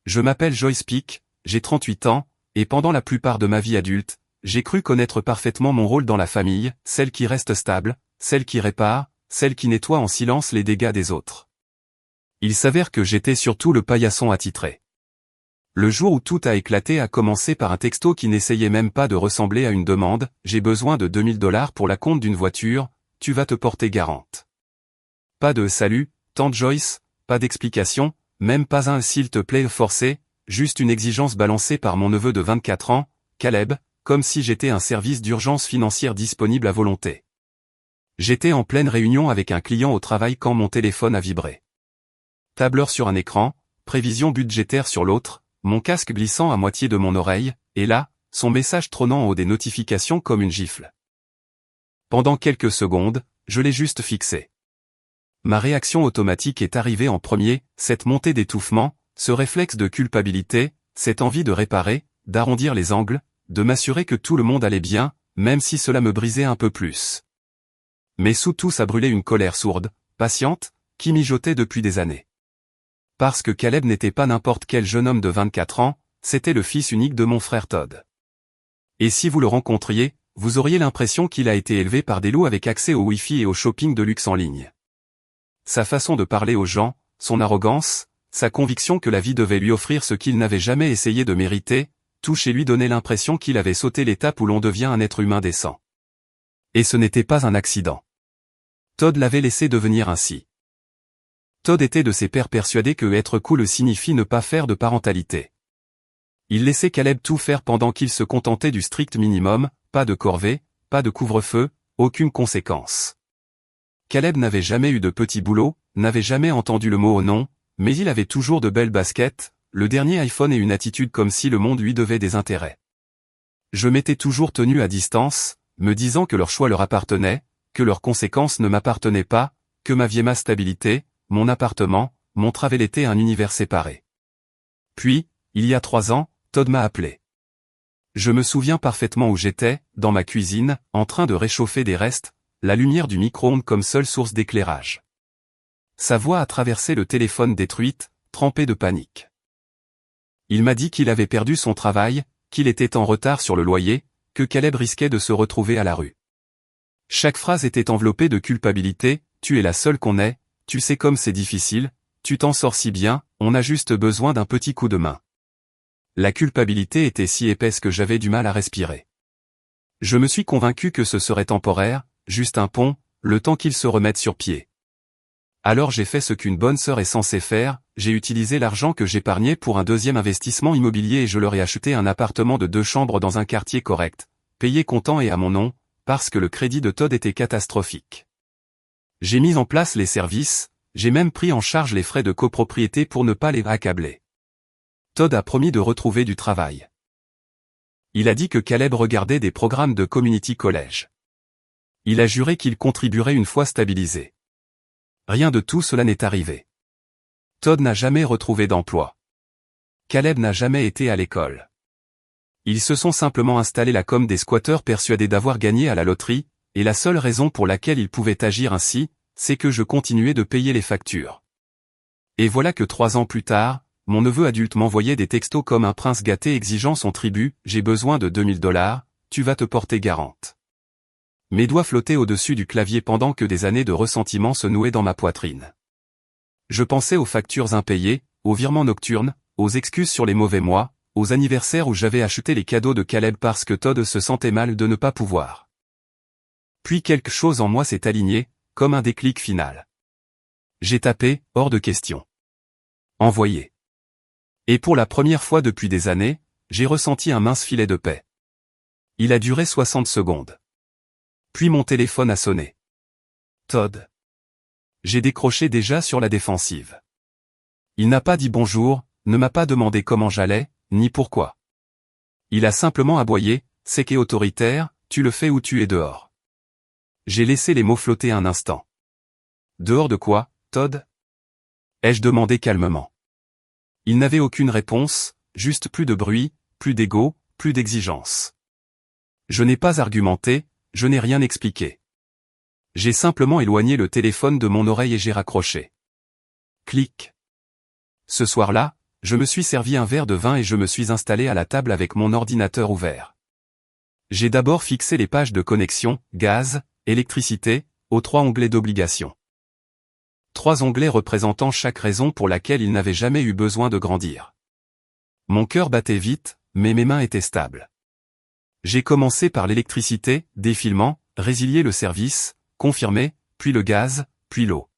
Je m'appelle Joyce Peak, j'ai 38 ans, et pendant la plupart de ma vie adulte, j'ai cru connaître parfaitement mon rôle dans la famille, celle qui reste stable, celle qui répare, celle qui nettoie en silence les dégâts des autres. Il s'avère que j'étais surtout le paillasson attitré. Le jour où tout a éclaté a commencé par un texto qui n'essayait même pas de ressembler à une demande, j'ai besoin de 2000 $ pour la compte d'une voiture, tu vas te porter garante. Pas de salut, tante Joyce, pas d'explication, même pas un s'il te plaît forcé, juste une exigence balancée par mon neveu de 24 ans, Caleb, comme si j'étais un service d'urgence financière disponible à volonté. J'étais en pleine réunion avec un client au travail quand mon téléphone a vibré. Tableur sur un écran, prévision budgétaire sur l'autre, mon casque glissant à moitié de mon oreille, et là, son message trônant en haut des notifications comme une gifle. Pendant quelques secondes, je l'ai juste fixé. Ma réaction automatique est arrivée en premier, cette montée d'étouffement, ce réflexe de culpabilité, cette envie de réparer, d'arrondir les angles, de m'assurer que tout le monde allait bien, même si cela me brisait un peu plus. Mais sous tout ça brûlait une colère sourde, patiente, qui mijotait depuis des années. Parce que Caleb n'était pas n'importe quel jeune homme de 24 ans, c'était le fils unique de mon frère Todd. Et si vous le rencontriez, vous auriez l'impression qu'il a été élevé par des loups avec accès au Wi-Fi et au shopping de luxe en ligne. Sa façon de parler aux gens, son arrogance, sa conviction que la vie devait lui offrir ce qu'il n'avait jamais essayé de mériter, tout chez lui donnait l'impression qu'il avait sauté l'étape où l'on devient un être humain décent. Et ce n'était pas un accident. Todd l'avait laissé devenir ainsi. Todd était de ces pères persuadés que être cool signifie ne pas faire de parentalité. Il laissait Caleb tout faire pendant qu'il se contentait du strict minimum, pas de corvée, pas de couvre-feu, aucune conséquence. Caleb n'avait jamais eu de petit boulot, n'avait jamais entendu le mot au nom, mais il avait toujours de belles baskets, le dernier iPhone et une attitude comme si le monde lui devait des intérêts. Je m'étais toujours tenu à distance, me disant que leur choix leur appartenait, que leurs conséquences ne m'appartenaient pas, que ma vie et ma stabilité, mon appartement, mon travail étaient un univers séparé. Puis, il y a 3 ans, Todd m'a appelé. Je me souviens parfaitement où j'étais, dans ma cuisine, en train de réchauffer des restes, la lumière du micro-ondes comme seule source d'éclairage. Sa voix a traversé le téléphone détruite, trempée de panique. Il m'a dit qu'il avait perdu son travail, qu'il était en retard sur le loyer, que Caleb risquait de se retrouver à la rue. Chaque phrase était enveloppée de culpabilité, tu es la seule qu'on ait, tu sais comme c'est difficile, tu t'en sors si bien, on a juste besoin d'un petit coup de main. La culpabilité était si épaisse que j'avais du mal à respirer. Je me suis convaincu que ce serait temporaire, juste un pont, le temps qu'il se remette sur pied. Alors j'ai fait ce qu'une bonne sœur est censée faire, j'ai utilisé l'argent que j'épargnais pour un deuxième investissement immobilier et je leur ai acheté un appartement de 2 chambres dans un quartier correct, payé comptant et à mon nom, parce que le crédit de Todd était catastrophique. J'ai mis en place les services, j'ai même pris en charge les frais de copropriété pour ne pas les accabler. Todd a promis de retrouver du travail. Il a dit que Caleb regardait des programmes de community college. Il a juré qu'il contribuerait une fois stabilisé. Rien de tout cela n'est arrivé. Todd n'a jamais retrouvé d'emploi. Caleb n'a jamais été à l'école. Ils se sont simplement installés là comme des squatteurs persuadés d'avoir gagné à la loterie, et la seule raison pour laquelle ils pouvaient agir ainsi, c'est que je continuais de payer les factures. Et voilà que 3 ans plus tard, mon neveu adulte m'envoyait des textos comme un prince gâté exigeant son tribut, j'ai besoin de 2000 $, tu vas te porter garante. Mes doigts flottaient au-dessus du clavier pendant que des années de ressentiment se nouaient dans ma poitrine. Je pensais aux factures impayées, aux virements nocturnes, aux excuses sur les mauvais mois, aux anniversaires où j'avais acheté les cadeaux de Caleb parce que Todd se sentait mal de ne pas pouvoir. Puis quelque chose en moi s'est aligné, comme un déclic final. J'ai tapé, hors de question. Envoyé. Et pour la première fois depuis des années, j'ai ressenti un mince filet de paix. Il a duré 60 secondes. Puis mon téléphone a sonné. Todd. J'ai décroché déjà sur la défensive. Il n'a pas dit bonjour, ne m'a pas demandé comment j'allais, ni pourquoi. Il a simplement aboyé, sec et autoritaire, tu le fais ou tu es dehors. J'ai laissé les mots flotter un instant. Dehors de quoi, Todd ? Ai-je demandé calmement. Il n'avait aucune réponse, juste plus de bruit, plus d'ego, plus d'exigence. Je n'ai pas argumenté, je n'ai rien expliqué. J'ai simplement éloigné le téléphone de mon oreille et j'ai raccroché. Clic. Ce soir-là, Je me suis servi un verre de vin et je me suis installé à la table avec mon ordinateur ouvert. J'ai d'abord fixé les pages de connexion, gaz, électricité, aux 3 onglets d'obligations. 3 onglets représentant chaque raison pour laquelle il n'avait jamais eu besoin de grandir. Mon cœur battait vite, mais mes mains étaient stables. J'ai commencé par l'électricité, défilement, résilier le service, confirmer, puis le gaz, puis l'eau.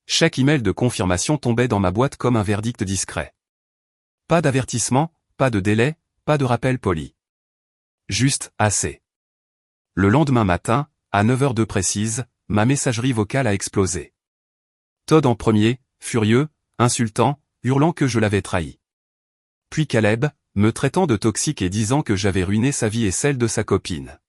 Chaque email de confirmation tombait dans ma boîte comme un verdict discret. Pas d'avertissement, pas de délai, pas de rappel poli. Juste assez. Le lendemain matin, à 9h02 précise, ma messagerie vocale a explosé. Todd en premier, furieux, insultant, hurlant que je l'avais trahi. Puis Caleb, me traitant de toxique et disant que j'avais ruiné sa vie et celle de sa copine.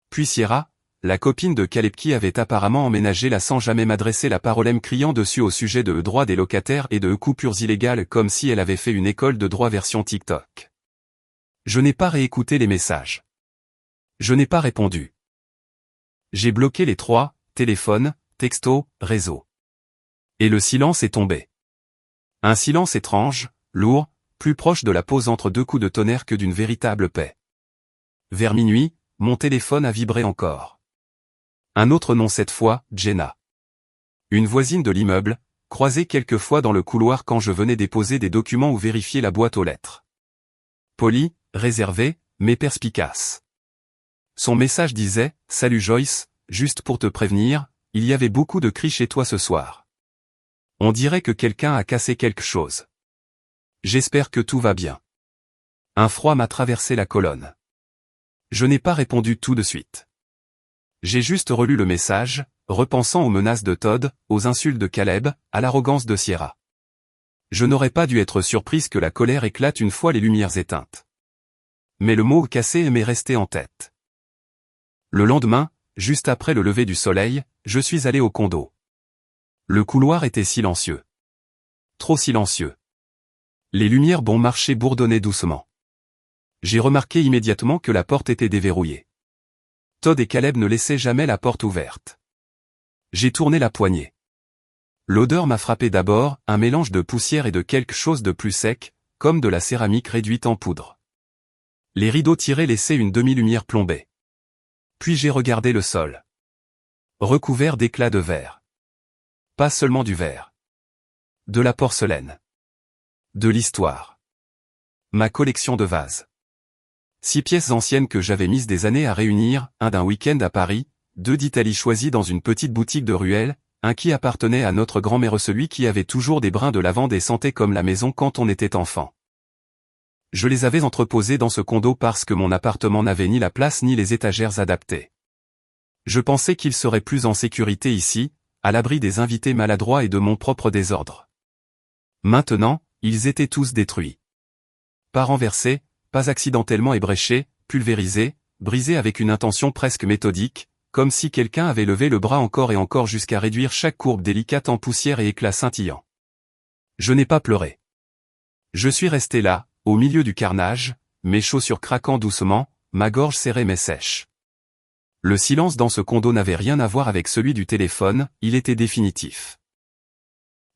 Puis Sierra, la copine de Caleb qui avait apparemment emménagé là sans jamais m'adresser la parole, me criant dessus au sujet de droits des locataires et de coupures illégales comme si elle avait fait une école de droit version TikTok. Je n'ai pas réécouté les messages. Je n'ai pas répondu. J'ai bloqué les 3, téléphone, texto, réseau. Et le silence est tombé. Un silence étrange, lourd, plus proche de la pause entre 2 coups de tonnerre que d'une véritable paix. Vers minuit, mon téléphone a vibré encore. Un autre nom cette fois, Jenna. Une voisine de l'immeuble, croisée quelques fois dans le couloir quand je venais déposer des documents ou vérifier la boîte aux lettres. Polie, réservée, mais perspicace. Son message disait « Salut Joyce, juste pour te prévenir, il y avait beaucoup de cris chez toi ce soir. On dirait que quelqu'un a cassé quelque chose. J'espère que tout va bien. » Un froid m'a traversé la colonne. Je n'ai pas répondu tout de suite. J'ai juste relu le message, repensant aux menaces de Todd, aux insultes de Caleb, à l'arrogance de Sierra. Je n'aurais pas dû être surprise que la colère éclate une fois les lumières éteintes. Mais le mot cassé m'est resté en tête. Le lendemain, juste après le lever du soleil, je suis allé au condo. Le couloir était silencieux. Trop silencieux. Les lumières bon marché bourdonnaient doucement. J'ai remarqué immédiatement que la porte était déverrouillée. Todd et Caleb ne laissaient jamais la porte ouverte. J'ai tourné la poignée. L'odeur m'a frappé d'abord, un mélange de poussière et de quelque chose de plus sec, comme de la céramique réduite en poudre. Les rideaux tirés laissaient une demi-lumière plombée. Puis j'ai regardé le sol. Recouvert d'éclats de verre. Pas seulement du verre. De la porcelaine. De l'histoire. Ma collection de vases. 6 pièces anciennes que j'avais mises des années à réunir, un d'un week-end à Paris, 2 d'Italie choisis dans une petite boutique de ruelle, un qui appartenait à notre grand-mère, celui qui avait toujours des brins de lavande et sentait comme la maison quand on était enfant. Je les avais entreposés dans ce condo parce que mon appartement n'avait ni la place ni les étagères adaptées. Je pensais qu'il serait plus en sécurité ici, à l'abri des invités maladroits et de mon propre désordre. Maintenant, ils étaient tous détruits. Pas renversés, pas accidentellement ébréchés, pulvérisés, brisés avec une intention presque méthodique, comme si quelqu'un avait levé le bras encore et encore jusqu'à réduire chaque courbe délicate en poussière et éclats scintillants. Je n'ai pas pleuré. Je suis resté là, au milieu du carnage, mes chaussures craquant doucement, ma gorge serrée mais sèche. Le silence dans ce condo n'avait rien à voir avec celui du téléphone, il était définitif.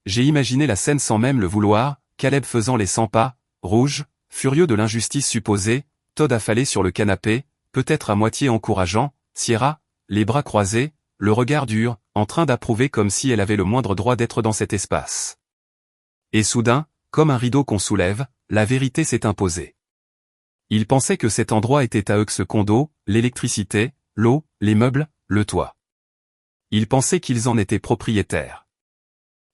J'ai imaginé la scène sans même le vouloir, Caleb faisant les 100 pas, rouge, furieux de l'injustice supposée, Todd affalé sur le canapé, peut-être à moitié encourageant, Sierra, les bras croisés, le regard dur, en train d'approuver comme si elle avait le moindre droit d'être dans cet espace. Et soudain, comme un rideau qu'on soulève, la vérité s'est imposée. Ils pensaient que cet endroit était à eux, que ce condo, l'électricité, l'eau, les meubles, le toit. Ils pensaient qu'ils en étaient propriétaires.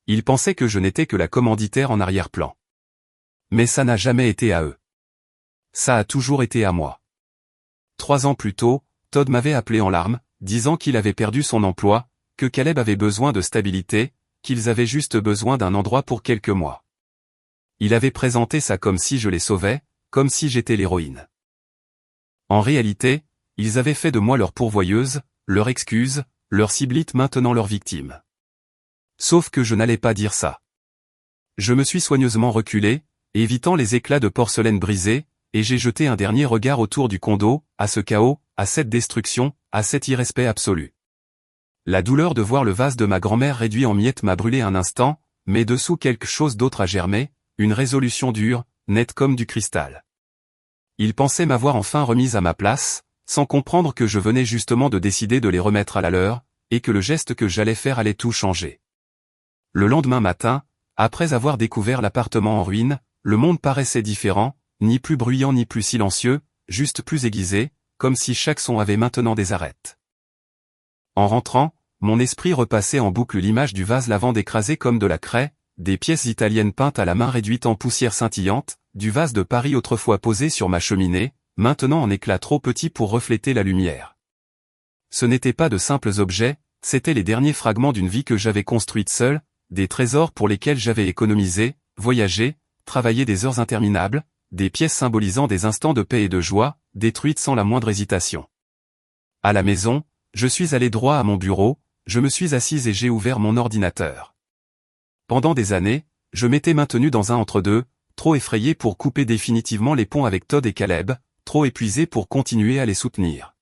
Ils pensaient que je n'étais que la commanditaire en arrière-plan. Mais ça n'a jamais été à eux. Ça a toujours été à moi. 3 ans plus tôt, Todd m'avait appelé en larmes, disant qu'il avait perdu son emploi, que Caleb avait besoin de stabilité, qu'ils avaient juste besoin d'un endroit pour quelques mois. Il avait présenté ça comme si je les sauvais, comme si j'étais l'héroïne. En réalité, ils avaient fait de moi leur pourvoyeuse, leur excuse, leur ciblite, maintenant leur victime. Sauf que je n'allais pas dire ça. Je me suis soigneusement reculé, évitant les éclats de porcelaine brisée, et j'ai jeté un dernier regard autour du condo, à ce chaos, à cette destruction, à cet irrespect absolu. La douleur de voir le vase de ma grand-mère réduit en miettes m'a brûlé un instant, mais dessous quelque chose d'autre a germé, une résolution dure, nette comme du cristal. Il pensait m'avoir enfin remise à ma place, sans comprendre que je venais justement de décider de les remettre à la leur, et que le geste que j'allais faire allait tout changer. Le lendemain matin, après avoir découvert l'appartement en ruine, le monde paraissait différent, ni plus bruyant ni plus silencieux, juste plus aiguisé, comme si chaque son avait maintenant des arêtes. En rentrant, mon esprit repassait en boucle l'image du vase lavande écrasé comme de la craie, des pièces italiennes peintes à la main réduites en poussière scintillante, du vase de Paris autrefois posé sur ma cheminée, maintenant en éclat trop petit pour refléter la lumière. Ce n'étaient pas de simples objets, c'étaient les derniers fragments d'une vie que j'avais construite seule, des trésors pour lesquels j'avais économisé, voyagé, travaillé des heures interminables, des pièces symbolisant des instants de paix et de joie, détruites sans la moindre hésitation. À la maison, je suis allé droit à mon bureau, je me suis assise et j'ai ouvert mon ordinateur. Pendant des années, je m'étais maintenu dans un entre-deux, trop effrayé pour couper définitivement les ponts avec Todd et Caleb, trop épuisé pour continuer à les soutenir.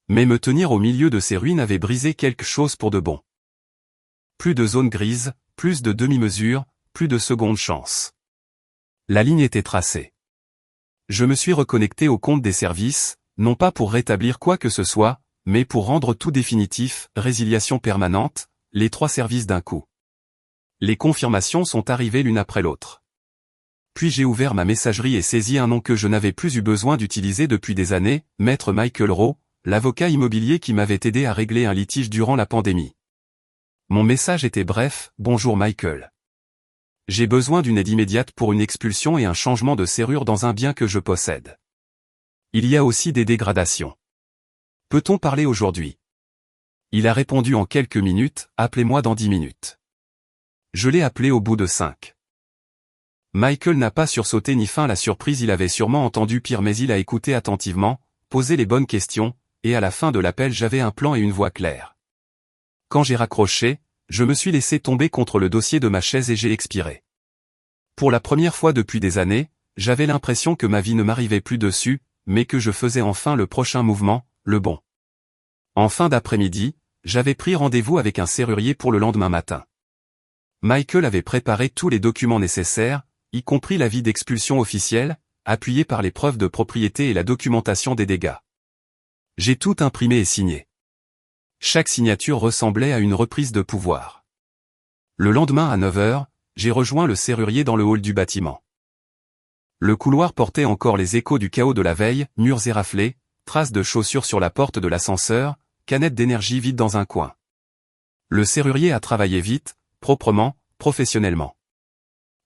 Mais me tenir au milieu de ces ruines avait brisé quelque chose pour de bon. Plus de zones grises, plus de demi-mesures, plus de seconde chance. La ligne était tracée. Je me suis reconnecté au compte des services, non pas pour rétablir quoi que ce soit, mais pour rendre tout définitif, résiliation permanente, les 3 services d'un coup. Les confirmations sont arrivées l'une après l'autre. Puis j'ai ouvert ma messagerie et saisi un nom que je n'avais plus eu besoin d'utiliser depuis des années, Maître Michael Rowe, l'avocat immobilier qui m'avait aidé à régler un litige durant la pandémie. Mon message était bref, bonjour Michael. J'ai besoin d'une aide immédiate pour une expulsion et un changement de serrure dans un bien que je possède. Il y a aussi des dégradations. Peut-on parler aujourd'hui? Il a répondu en quelques minutes, appelez-moi dans 10 minutes. Je l'ai appelé au bout de 5. Michael n'a pas sursauté ni feint la surprise, il avait sûrement entendu pire mais il a écouté attentivement, posé les bonnes questions, et à la fin de l'appel j'avais un plan et une voix claire. Quand j'ai raccroché, je me suis laissé tomber contre le dossier de ma chaise et j'ai expiré. Pour la première fois depuis des années, j'avais l'impression que ma vie ne m'arrivait plus dessus, mais que je faisais enfin le prochain mouvement, le bon. En fin d'après-midi, j'avais pris rendez-vous avec un serrurier pour le lendemain matin. Michael avait préparé tous les documents nécessaires, y compris l'avis d'expulsion officielle, appuyé par les preuves de propriété et la documentation des dégâts. J'ai tout imprimé et signé. Chaque signature ressemblait à une reprise de pouvoir. Le lendemain à 9 h, j'ai rejoint le serrurier dans le hall du bâtiment. Le couloir portait encore les échos du chaos de la veille, murs éraflés, traces de chaussures sur la porte de l'ascenseur, canette d'énergie vide dans un coin. Le serrurier a travaillé vite, proprement, professionnellement.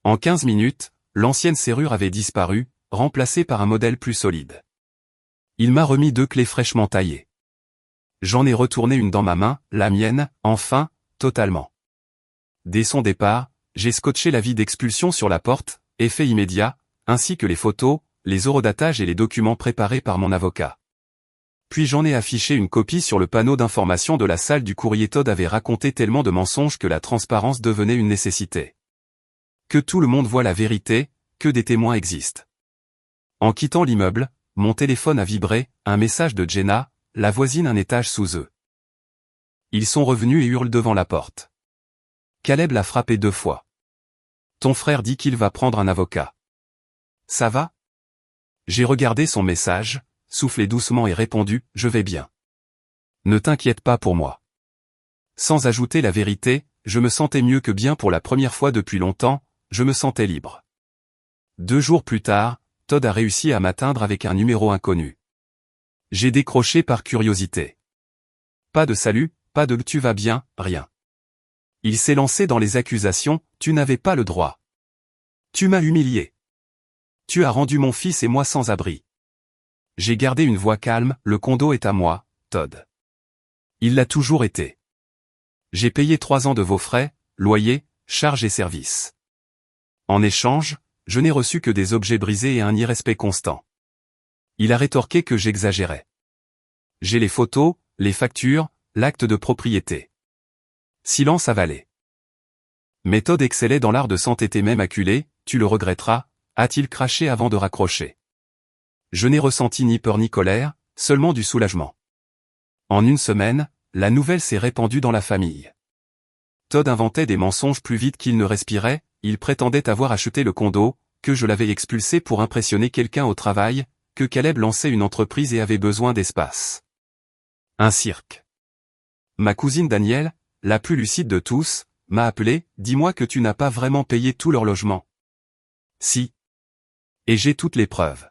En 15 minutes, l'ancienne serrure avait disparu, remplacée par un modèle plus solide. Il m'a remis 2 clés fraîchement taillées. J'en ai retourné une dans ma main, la mienne, enfin, totalement. Dès son départ, j'ai scotché l'avis d'expulsion sur la porte, effet immédiat, ainsi que les photos, les horodatages et les documents préparés par mon avocat. Puis j'en ai affiché une copie sur le panneau d'information de la salle du courrier. Todd avait raconté tellement de mensonges que la transparence devenait une nécessité. Que tout le monde voit la vérité, que des témoins existent. En quittant l'immeuble, mon téléphone a vibré, un message de Jenna, la voisine un étage sous eux. Ils sont revenus et hurlent devant la porte. Caleb l'a frappé 2 fois. Ton frère dit qu'il va prendre un avocat. Ça va? J'ai regardé son message, soufflé doucement et répondu, je vais bien. Ne t'inquiète pas pour moi. Sans ajouter la vérité, je me sentais mieux que bien pour la première fois depuis longtemps, je me sentais libre. 2 jours plus tard, Todd a réussi à m'atteindre avec un numéro inconnu. J'ai décroché par curiosité. Pas de salut, pas de tu vas bien, rien. Il s'est lancé dans les accusations, tu n'avais pas le droit. Tu m'as humilié. Tu as rendu mon fils et moi sans abri. J'ai gardé une voix calme, le condo est à moi, Todd. Il l'a toujours été. J'ai payé 3 ans de vos frais, loyer, charges et services. En échange, je n'ai reçu que des objets brisés et un irrespect constant. Il a rétorqué que j'exagérais. J'ai les photos, les factures, l'acte de propriété. Silence avalé. Mais Todd excellait dans l'art de s'entêter même acculé, tu le regretteras, a-t-il craché avant de raccrocher. Je n'ai ressenti ni peur ni colère, seulement du soulagement. En une semaine, la nouvelle s'est répandue dans la famille. Todd inventait des mensonges plus vite qu'il ne respirait, il prétendait avoir acheté le condo, que je l'avais expulsé pour impressionner quelqu'un au travail, que Caleb lançait une entreprise et avait besoin d'espace. Un cirque. Ma cousine Danielle, la plus lucide de tous, m'a appelé, dis-moi que tu n'as pas vraiment payé tout leur logement. Si. Et j'ai toutes les preuves.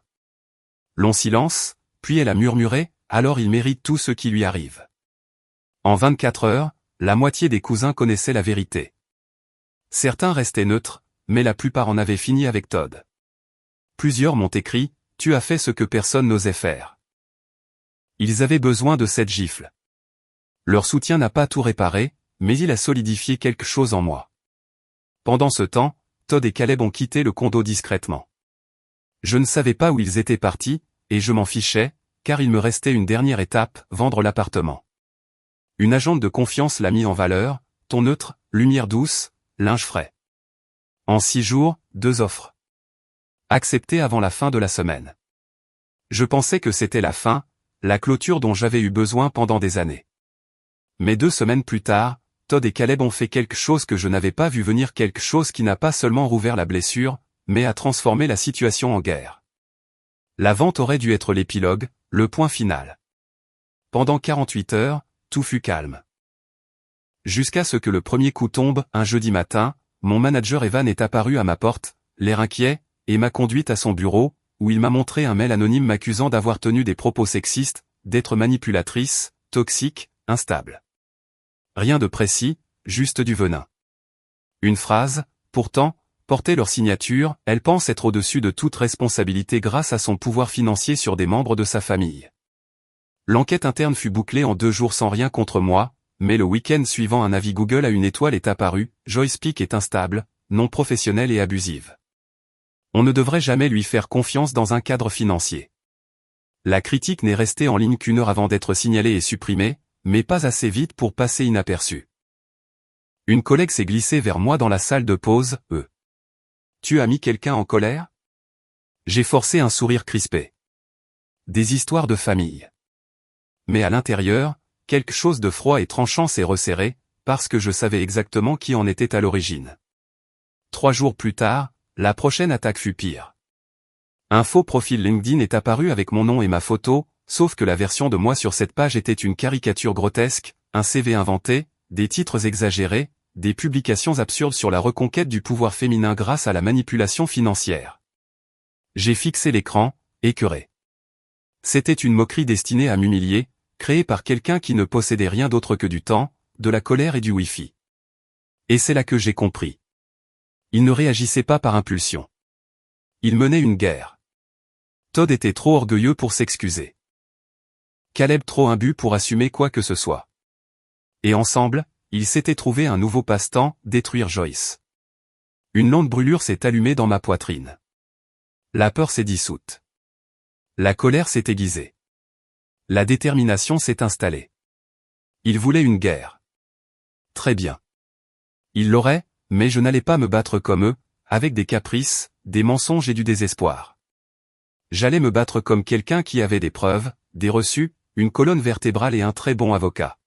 Long silence, puis elle a murmuré, alors il mérite tout ce qui lui arrive. En 24 heures, la moitié des cousins connaissaient la vérité. Certains restaient neutres, mais la plupart en avaient fini avec Todd. Plusieurs m'ont écrit, tu as fait ce que personne n'osait faire. Ils avaient besoin de cette gifle. Leur soutien n'a pas tout réparé, mais il a solidifié quelque chose en moi. Pendant ce temps, Todd et Caleb ont quitté le condo discrètement. Je ne savais pas où ils étaient partis, et je m'en fichais, car il me restait une dernière étape, vendre l'appartement. Une agente de confiance l'a mis en valeur, ton neutre, lumière douce, linge frais. En 6 jours, 2 offres. Acceptées avant la fin de la semaine. Je pensais que c'était la fin, la clôture dont j'avais eu besoin pendant des années. Mais 2 semaines plus tard, Todd et Caleb ont fait quelque chose que je n'avais pas vu venir, quelque chose qui n'a pas seulement rouvert la blessure, mais a transformé la situation en guerre. La vente aurait dû être l'épilogue, le point final. Pendant 48 heures, tout fut calme. Jusqu'à ce que le premier coup tombe, un jeudi matin, mon manager Evan est apparu à ma porte, l'air inquiet, et m'a conduite à son bureau, où il m'a montré un mail anonyme m'accusant d'avoir tenu des propos sexistes, d'être manipulatrice, toxique, instable. Rien de précis, juste du venin. Une phrase, pourtant, portait leur signature, elle pense être au-dessus de toute responsabilité grâce à son pouvoir financier sur des membres de sa famille. L'enquête interne fut bouclée en 2 jours sans rien contre moi, mais le week-end suivant un avis Google à une étoile est apparu, Joyce Peak est instable, non professionnelle et abusive. On ne devrait jamais lui faire confiance dans un cadre financier. La critique n'est restée en ligne qu'1 heure avant d'être signalée et supprimée, mais pas assez vite pour passer inaperçue. Une collègue s'est glissée vers moi dans la salle de pause, Tu as mis quelqu'un en colère? J'ai forcé un sourire crispé. Des histoires de famille. Mais à l'intérieur, quelque chose de froid et tranchant s'est resserré, parce que je savais exactement qui en était à l'origine. 3 jours plus tard, la prochaine attaque fut pire. Un faux profil LinkedIn est apparu avec mon nom et ma photo, sauf que la version de moi sur cette page était une caricature grotesque, un CV inventé, des titres exagérés, des publications absurdes sur la reconquête du pouvoir féminin grâce à la manipulation financière. J'ai fixé l'écran, écœuré. C'était une moquerie destinée à m'humilier, créée par quelqu'un qui ne possédait rien d'autre que du temps, de la colère et du Wi-Fi. Et c'est là que j'ai compris. Il ne réagissait pas par impulsion. Il menait une guerre. Todd était trop orgueilleux pour s'excuser. Caleb trop imbu pour assumer quoi que ce soit. Et ensemble, ils s'étaient trouvé un nouveau passe-temps, détruire Joyce. Une lente brûlure s'est allumée dans ma poitrine. La peur s'est dissoute. La colère s'est aiguisée. La détermination s'est installée. Ils voulaient une guerre. Très bien. Ils l'auraient, mais je n'allais pas me battre comme eux, avec des caprices, des mensonges et du désespoir. J'allais me battre comme quelqu'un qui avait des preuves, des reçus, une colonne vertébrale et un très bon avocat.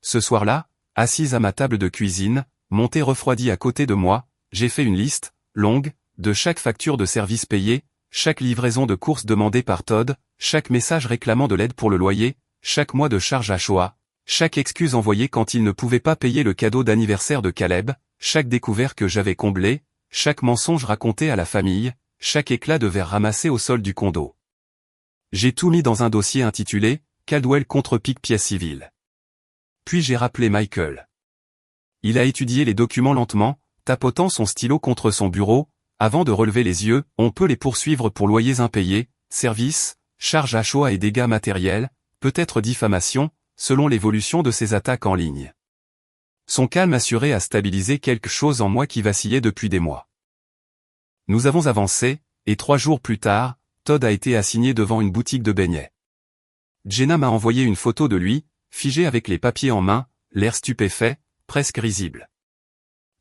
Ce soir-là, assise à ma table de cuisine, mon thé refroidi à côté de moi, j'ai fait une liste, longue, de chaque facture de service payée, chaque livraison de courses demandée par Todd, chaque message réclamant de l'aide pour le loyer, chaque mois de charge à Shoah, chaque excuse envoyée quand il ne pouvait pas payer le cadeau d'anniversaire de Caleb, chaque découvert que j'avais comblé, chaque mensonge raconté à la famille, chaque éclat de verre ramassé au sol du condo. J'ai tout mis dans un dossier intitulé « Caldwell contre Peak pièce civile ». Puis j'ai rappelé Michael. Il a étudié les documents lentement, tapotant son stylo contre son bureau, avant de relever les yeux, on peut les poursuivre pour loyers impayés, services, charges à Shoah et dégâts matériels, peut-être diffamation, selon l'évolution de ces attaques en ligne. Son calme assuré a stabilisé quelque chose en moi qui vacillait depuis des mois. Nous avons avancé, et 3 jours plus tard, Todd a été assigné devant une boutique de beignets. Jenna m'a envoyé une photo de lui, figé avec les papiers en main, l'air stupéfait, presque risible.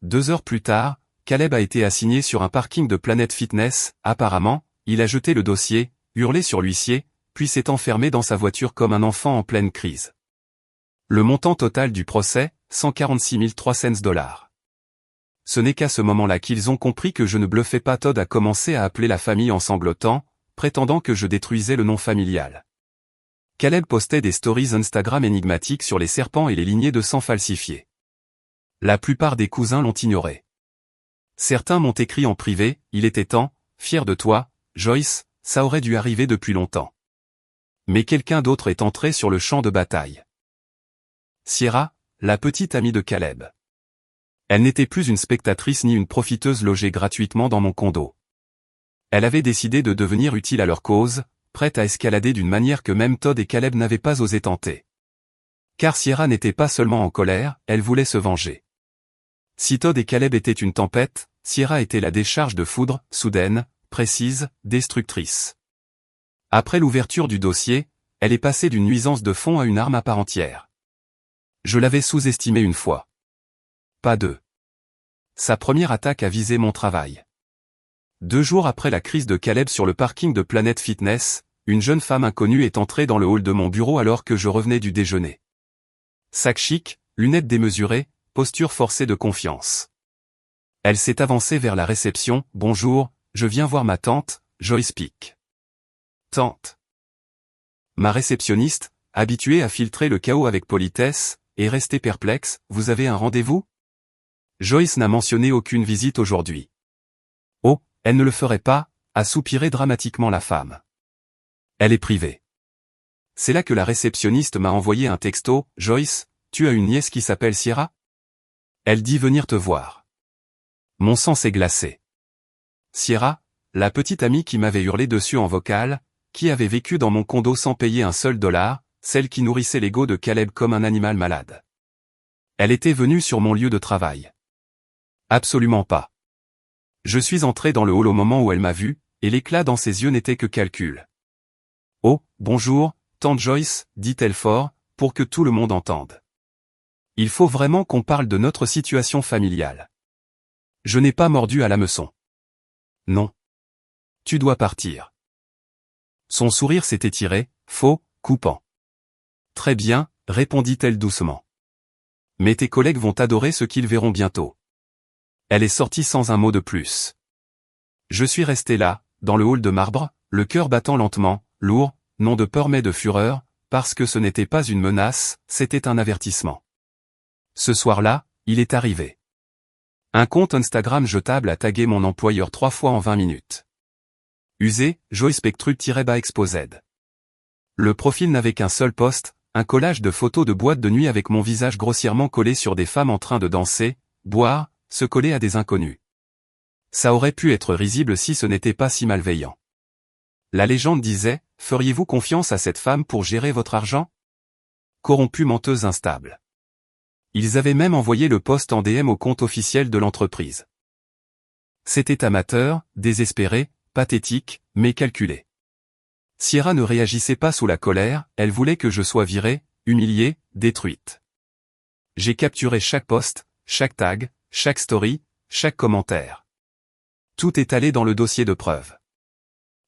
2 heures plus tard, Caleb a été assigné sur un parking de Planet Fitness, apparemment, il a jeté le dossier, hurlé sur l'huissier, puis s'est enfermé dans sa voiture comme un enfant en pleine crise. Le montant total du procès, $146 300. Ce n'est qu'à ce moment-là qu'ils ont compris que je ne bluffais pas. Todd a commencé à appeler la famille en sanglotant, prétendant que je détruisais le nom familial. Caleb postait des stories Instagram énigmatiques sur les serpents et les lignées de sang falsifiées. La plupart des cousins l'ont ignoré. Certains m'ont écrit en privé, « Il était temps, fier de toi, Joyce, ça aurait dû arriver depuis longtemps. » Mais quelqu'un d'autre est entré sur le champ de bataille. Sierra, la petite amie de Caleb. Elle n'était plus une spectatrice ni une profiteuse logée gratuitement dans mon condo. Elle avait décidé de devenir utile à leur cause, prête à escalader d'une manière que même Todd et Caleb n'avaient pas osé tenter. Car Sierra n'était pas seulement en colère, elle voulait se venger. Si Todd et Caleb étaient une tempête, Sierra était la décharge de foudre, soudaine, précise, destructrice. Après l'ouverture du dossier, elle est passée d'une nuisance de fond à une arme à part entière. Je l'avais sous-estimée une fois. Pas deux. Sa première attaque a visé mon travail. 2 jours après la crise de Caleb sur le parking de Planet Fitness, une jeune femme inconnue est entrée dans le hall de mon bureau alors que je revenais du déjeuner. Sac chic, lunettes démesurées, posture forcée de confiance. Elle s'est avancée vers la réception, « Bonjour, je viens voir ma tante, Joyce Peak. » Tante. Ma réceptionniste, habituée à filtrer le chaos avec politesse, est restée perplexe, « Vous avez un rendez-vous ? » Joyce n'a mentionné aucune visite aujourd'hui. Oh, elle ne le ferait pas, a soupiré dramatiquement la femme. Elle est privée. C'est là que la réceptionniste m'a envoyé un texto, « Joyce, tu as une nièce qui s'appelle Sierra ? Elle dit venir te voir. » Mon sang s'est glacé. Sierra, la petite amie qui m'avait hurlé dessus en vocal, qui avait vécu dans mon condo sans payer un seul dollar, celle qui nourrissait l'ego de Caleb comme un animal malade. Elle était venue sur mon lieu de travail. Absolument pas. Je suis entré dans le hall au moment où elle m'a vu, et l'éclat dans ses yeux n'était que calcul. « Oh, bonjour, tante Joyce, dit-elle fort, pour que tout le monde entende. Il faut vraiment qu'on parle de notre situation familiale. » Je n'ai pas mordu à l'hameçon. Non. Tu dois partir. Son sourire s'est étiré, faux, coupant. Très bien, répondit-elle doucement. Mais tes collègues vont adorer ce qu'ils verront bientôt. Elle est sortie sans un mot de plus. Je suis resté là, dans le hall de marbre, le cœur battant lentement, lourd, non de peur mais de fureur, parce que ce n'était pas une menace, c'était un avertissement. Ce soir-là, il est arrivé. Un compte Instagram jetable a tagué mon employeur 3 fois en 20 minutes. Usé, Joyce Spectru-exposed. Le profil n'avait qu'un seul post, un collage de photos de boîtes de nuit avec mon visage grossièrement collé sur des femmes en train de danser, boire, se coller à des inconnus. Ça aurait pu être risible si ce n'était pas si malveillant. La légende disait, feriez-vous confiance à cette femme pour gérer votre argent ? Corrompue menteuse instable. Ils avaient même envoyé le post en DM au compte officiel de l'entreprise. C'était amateur, désespéré, pathétique, mais calculé. Sierra ne réagissait pas sous la colère, elle voulait que je sois viré, humilié, détruite. J'ai capturé chaque post, chaque tag, chaque story, chaque commentaire. Tout est allé dans le dossier de preuve.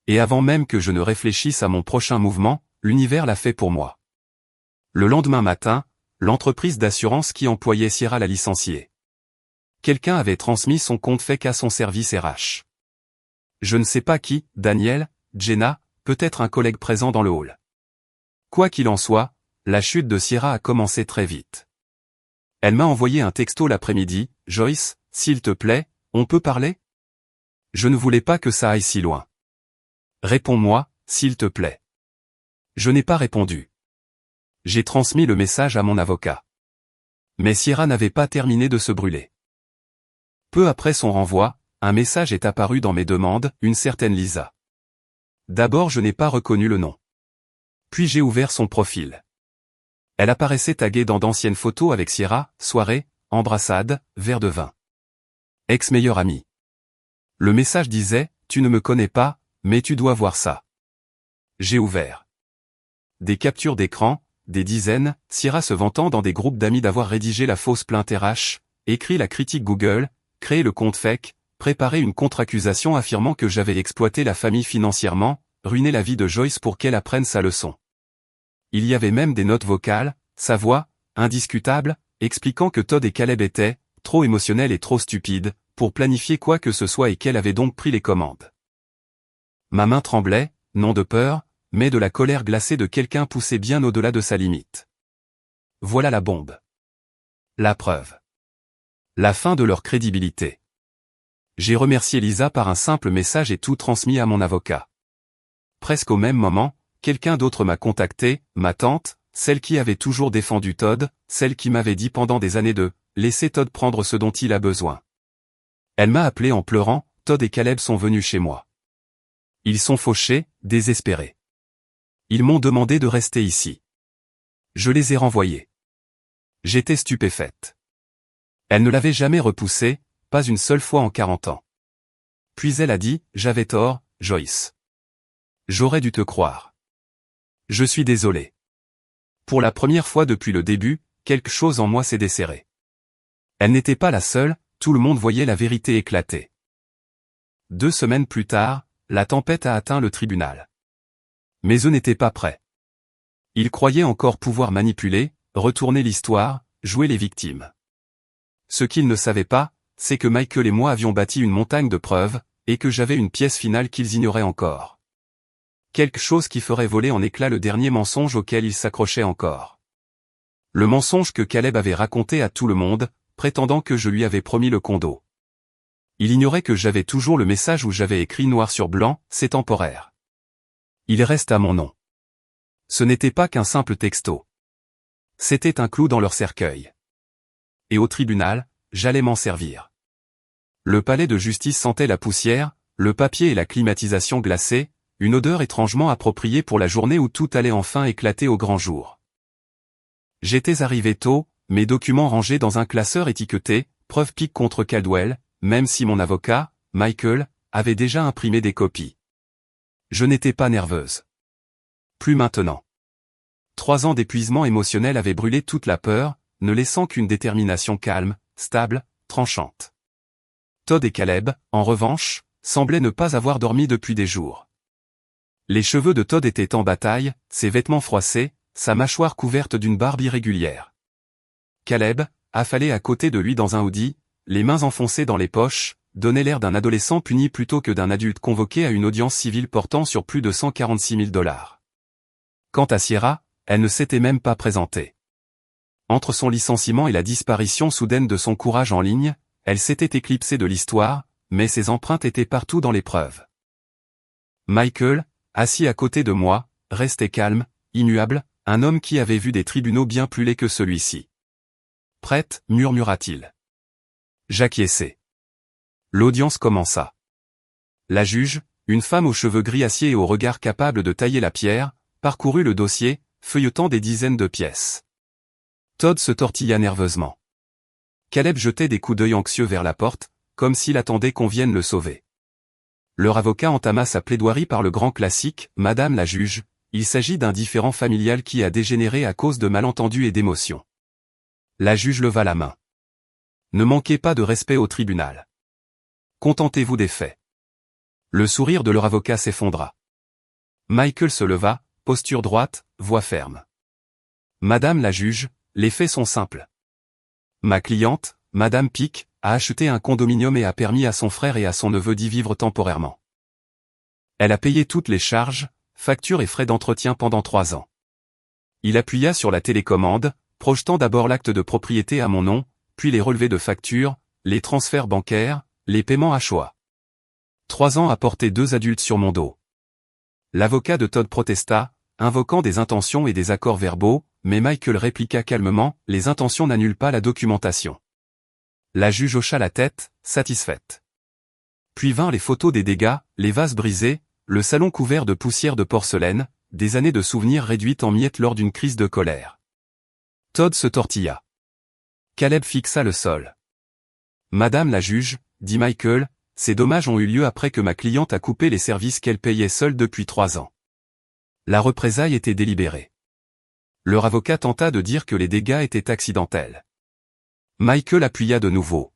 Et avant même que je ne réfléchisse à mon prochain mouvement, l'univers l'a fait pour moi. Le lendemain matin, l'entreprise d'assurance qui employait Sierra l'a licenciée. Quelqu'un avait transmis son compte fake à son service RH. Je ne sais pas qui, Daniel, Jenna, peut-être un collègue présent dans le hall. Quoi qu'il en soit, la chute de Sierra a commencé très vite. Elle m'a envoyé un texto l'après-midi, « Joyce, s'il te plaît, on peut parler ? Je ne voulais pas que ça aille si loin. Réponds-moi, s'il te plaît. » Je n'ai pas répondu. J'ai transmis le message à mon avocat. Mais Sierra n'avait pas terminé de se brûler. Peu après son renvoi, un message est apparu dans mes demandes, une certaine Lisa. D'abord je n'ai pas reconnu le nom. Puis j'ai ouvert son profil. Elle apparaissait taguée dans d'anciennes photos avec Sierra, soirée, embrassade, verre de vin. Ex-meilleur ami. Le message disait, « Tu ne me connais pas, mais tu dois voir ça. » J'ai ouvert. Des captures d'écran, des dizaines, Sierra se vantant dans des groupes d'amis d'avoir rédigé la fausse plainte RH, écrit la critique Google, créé le compte fake, préparé une contre-accusation affirmant que j'avais exploité la famille financièrement, ruiné la vie de Joyce pour qu'elle apprenne sa leçon. Il y avait même des notes vocales, sa voix, indiscutable, expliquant que Todd et Caleb étaient, trop émotionnelle et trop stupide, pour planifier quoi que ce soit et qu'elle avait donc pris les commandes. Ma main tremblait, non de peur, mais de la colère glacée de quelqu'un poussé bien au-delà de sa limite. Voilà la bombe. La preuve. La fin de leur crédibilité. J'ai remercié Lisa par un simple message et tout transmis à mon avocat. Presque au même moment, quelqu'un d'autre m'a contacté, ma tante, celle qui avait toujours défendu Todd, celle qui m'avait dit pendant des années de « laisser Todd prendre ce dont il a besoin ». Elle m'a appelé en pleurant, Todd et Caleb sont venus chez moi. Ils sont fauchés, désespérés. Ils m'ont demandé de rester ici. Je les ai renvoyés. J'étais stupéfaite. Elle ne l'avait jamais repoussé, pas une seule fois en 40 ans. Puis elle a dit, j'avais tort, Joyce. J'aurais dû te croire. Je suis désolé. Pour la première fois depuis le début, quelque chose en moi s'est desserré. Elle n'était pas la seule, tout le monde voyait la vérité éclater. 2 semaines plus tard, la tempête a atteint le tribunal. Mais eux n'étaient pas prêts. Ils croyaient encore pouvoir manipuler, retourner l'histoire, jouer les victimes. Ce qu'ils ne savaient pas, c'est que Michael et moi avions bâti une montagne de preuves, et que j'avais une pièce finale qu'ils ignoraient encore. Quelque chose qui ferait voler en éclats le dernier mensonge auquel ils s'accrochaient encore. Le mensonge que Caleb avait raconté à tout le monde, prétendant que je lui avais promis le condo. Il ignorait que j'avais toujours le message où j'avais écrit noir sur blanc, c'est temporaire. Il reste à mon nom. Ce n'était pas qu'un simple texto. C'était un clou dans leur cercueil. Et au tribunal, j'allais m'en servir. Le palais de justice sentait la poussière, le papier et la climatisation glacée, une odeur étrangement appropriée pour la journée où tout allait enfin éclater au grand jour. J'étais arrivé tôt, mes documents rangés dans un classeur étiqueté, preuve pique contre Caldwell, même si mon avocat, Michael, avait déjà imprimé des copies. Je n'étais pas nerveuse. Plus maintenant. 3 ans d'épuisement émotionnel avaient brûlé toute la peur, ne laissant qu'une détermination calme, stable, tranchante. Todd et Caleb, en revanche, semblaient ne pas avoir dormi depuis des jours. Les cheveux de Todd étaient en bataille, ses vêtements froissés, sa mâchoire couverte d'une barbe irrégulière. Caleb, affalé à côté de lui dans un hoodie, les mains enfoncées dans les poches, donnait l'air d'un adolescent puni plutôt que d'un adulte convoqué à une audience civile portant sur plus de 146 000 $. Quant à Sierra, elle ne s'était même pas présentée. Entre son licenciement et la disparition soudaine de son courage en ligne, elle s'était éclipsée de l'histoire, mais ses empreintes étaient partout dans les preuves. Michael, assis à côté de moi, restait calme, immuable, un homme qui avait vu des tribunaux bien plus laids que celui-ci. « Prête » murmura-t-il. J'acquiesçai. L'audience commença. La juge, une femme aux cheveux gris acier et au regard capable de tailler la pierre, parcourut le dossier, feuilletant des dizaines de pièces. Todd se tortilla nerveusement. Caleb jetait des coups d'œil anxieux vers la porte, comme s'il attendait qu'on vienne le sauver. Leur avocat entama sa plaidoirie par le grand classique, « Madame la juge, il s'agit d'un différend familial qui a dégénéré à cause de malentendus et d'émotions. » La juge leva la main. « Ne manquez pas de respect au tribunal. Contentez-vous des faits. » Le sourire de leur avocat s'effondra. Michael se leva, posture droite, voix ferme. « Madame la juge, les faits sont simples. Ma cliente, Madame Pick, a acheté un condominium et a permis à son frère et à son neveu d'y vivre temporairement. Elle a payé toutes les charges, factures et frais d'entretien pendant 3 ans. Il appuya sur la télécommande, projetant d'abord l'acte de propriété à mon nom, puis les relevés de factures, les transferts bancaires, les paiements à choix. 3 ans à porter 2 adultes sur mon dos. L'avocat de Todd protesta, invoquant des intentions et des accords verbaux, mais Michael répliqua calmement, les intentions n'annulent pas la documentation. La juge hocha la tête, satisfaite. Puis vinrent les photos des dégâts, les vases brisés, le salon couvert de poussière de porcelaine, des années de souvenirs réduites en miettes lors d'une crise de colère. Todd se tortilla. Caleb fixa le sol. « Madame la juge, dit Michael, ces dommages ont eu lieu après que ma cliente a coupé les services qu'elle payait seule depuis 3 ans. La représaille était délibérée. » Leur avocat tenta de dire que les dégâts étaient accidentels. Michael appuya de nouveau.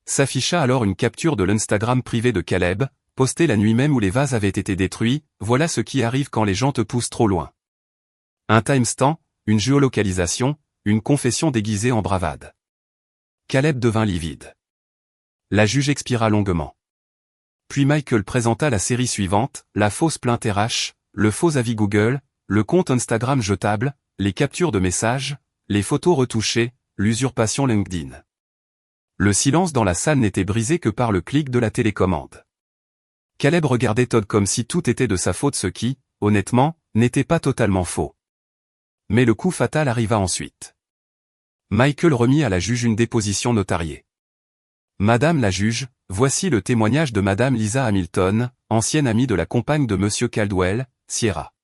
S'afficha alors une capture de l'Instagram privé de Caleb, postée la nuit même où les vases avaient été détruits, voilà ce qui arrive quand les gens te poussent trop loin. Un timestamp, une géolocalisation, une confession déguisée en bravade. Caleb devint livide. La juge expira longuement. Puis Michael présenta la série suivante, la fausse plainte RH, le faux avis Google, le compte Instagram jetable, les captures de messages, les photos retouchées, l'usurpation LinkedIn. Le silence dans la salle n'était brisé que par le clic de la télécommande. Caleb regardait Todd comme si tout était de sa faute, ce qui, honnêtement, n'était pas totalement faux. Mais le coup fatal arriva ensuite. Michael remit à la juge une déposition notariée. Madame la juge, voici le témoignage de Madame Lisa Hamilton, ancienne amie de la compagne de Monsieur Caldwell, Sierra.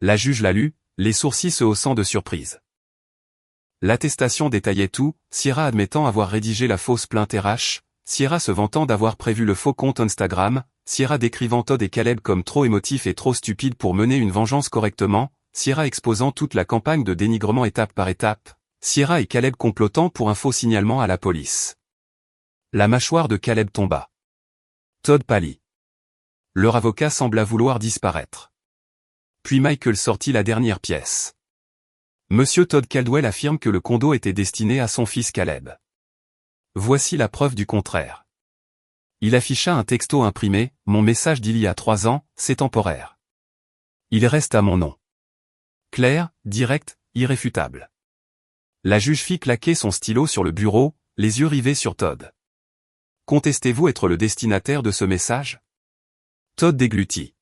La juge la lut, les sourcils se haussant de surprise. L'attestation détaillait tout, Sierra admettant avoir rédigé la fausse plainte RH, Sierra se vantant d'avoir prévu le faux compte Instagram, Sierra décrivant Todd et Caleb comme trop émotifs et trop stupides pour mener une vengeance correctement, Sierra exposant toute la campagne de dénigrement étape par étape, Sierra et Caleb complotant pour un faux signalement à la police. La mâchoire de Caleb tomba. Todd pâlit. Leur avocat sembla vouloir disparaître. Puis Michael sortit la dernière pièce. Monsieur Todd Caldwell affirme que le condo était destiné à son fils Caleb. Voici la preuve du contraire. Il afficha un texto imprimé, mon message d'il y a 3 ans, c'est temporaire. Il reste à mon nom. Clair, direct, irréfutable. La juge fit claquer son stylo sur le bureau, les yeux rivés sur Todd. Contestez-vous être le destinataire de ce message? Todd déglutit.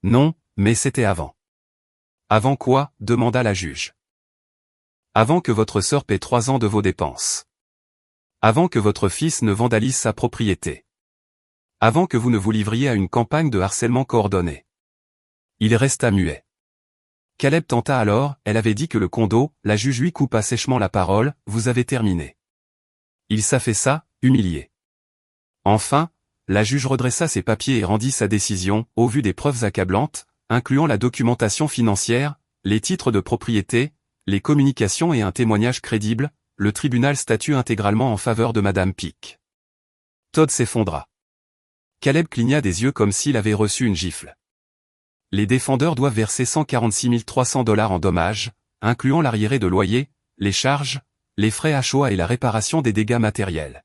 Non, mais c'était avant. Avant quoi? Demanda la juge. Avant que votre sœur paie 3 ans de vos dépenses. Avant que votre fils ne vandalise sa propriété. Avant que vous ne vous livriez à une campagne de harcèlement coordonné. Il resta muet. Caleb tenta alors, elle avait dit que le condo, la juge lui coupa sèchement la parole, vous avez terminé. Il s'affaissa, humilié. Enfin, la juge redressa ses papiers et rendit sa décision, au vu des preuves accablantes, incluant la documentation financière, les titres de propriété, les communications et un témoignage crédible, le tribunal statue intégralement en faveur de Madame Peake. Todd s'effondra. Caleb cligna des yeux comme s'il avait reçu une gifle. Les défendeurs doivent verser 146 300 $ en dommages, incluant l'arriéré de loyer, les charges, les frais HOA et la réparation des dégâts matériels.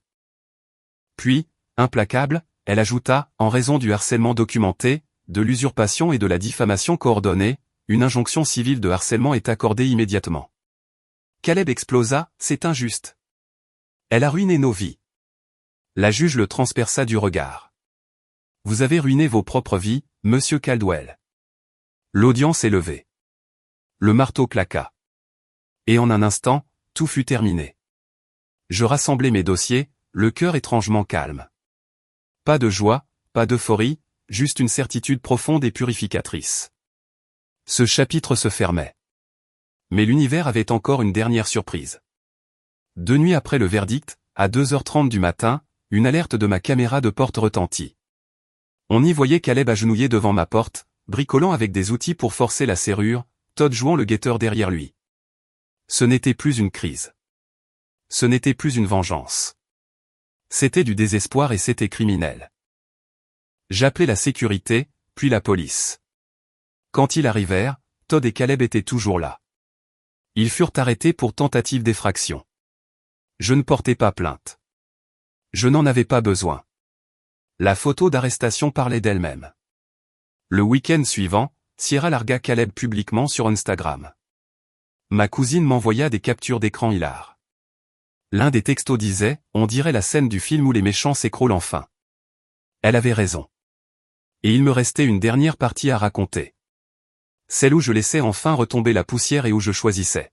Puis, implacable, elle ajouta, en raison du harcèlement documenté, de l'usurpation et de la diffamation coordonnée, une injonction civile de harcèlement est accordée immédiatement. Caleb explosa, c'est injuste. Elle a ruiné nos vies. La juge le transperça du regard. Vous avez ruiné vos propres vies, monsieur Caldwell. L'audience est levée. Le marteau claqua. Et en un instant, tout fut terminé. Je rassemblai mes dossiers, le cœur étrangement calme. Pas de joie, pas d'euphorie, juste une certitude profonde et purificatrice. Ce chapitre se fermait. Mais l'univers avait encore une dernière surprise. 2 nuits après le verdict, à 2h30 du matin, une alerte de ma caméra de porte retentit. On y voyait Caleb agenouillé devant ma porte, bricolant avec des outils pour forcer la serrure, Todd jouant le guetteur derrière lui. Ce n'était plus une crise. Ce n'était plus une vengeance. C'était du désespoir et c'était criminel. J'appelai la sécurité, puis la police. Quand ils arrivèrent, Todd et Caleb étaient toujours là. Ils furent arrêtés pour tentative d'effraction. Je ne portais pas plainte. Je n'en avais pas besoin. La photo d'arrestation parlait d'elle-même. Le week-end suivant, Sierra largua Caleb publiquement sur Instagram. Ma cousine m'envoya des captures d'écran hilars. L'un des textos disait, on dirait la scène du film où les méchants s'écroulent enfin. Elle avait raison. Et il me restait une dernière partie à raconter. Celle où je laissais enfin retomber la poussière et où je choisissais.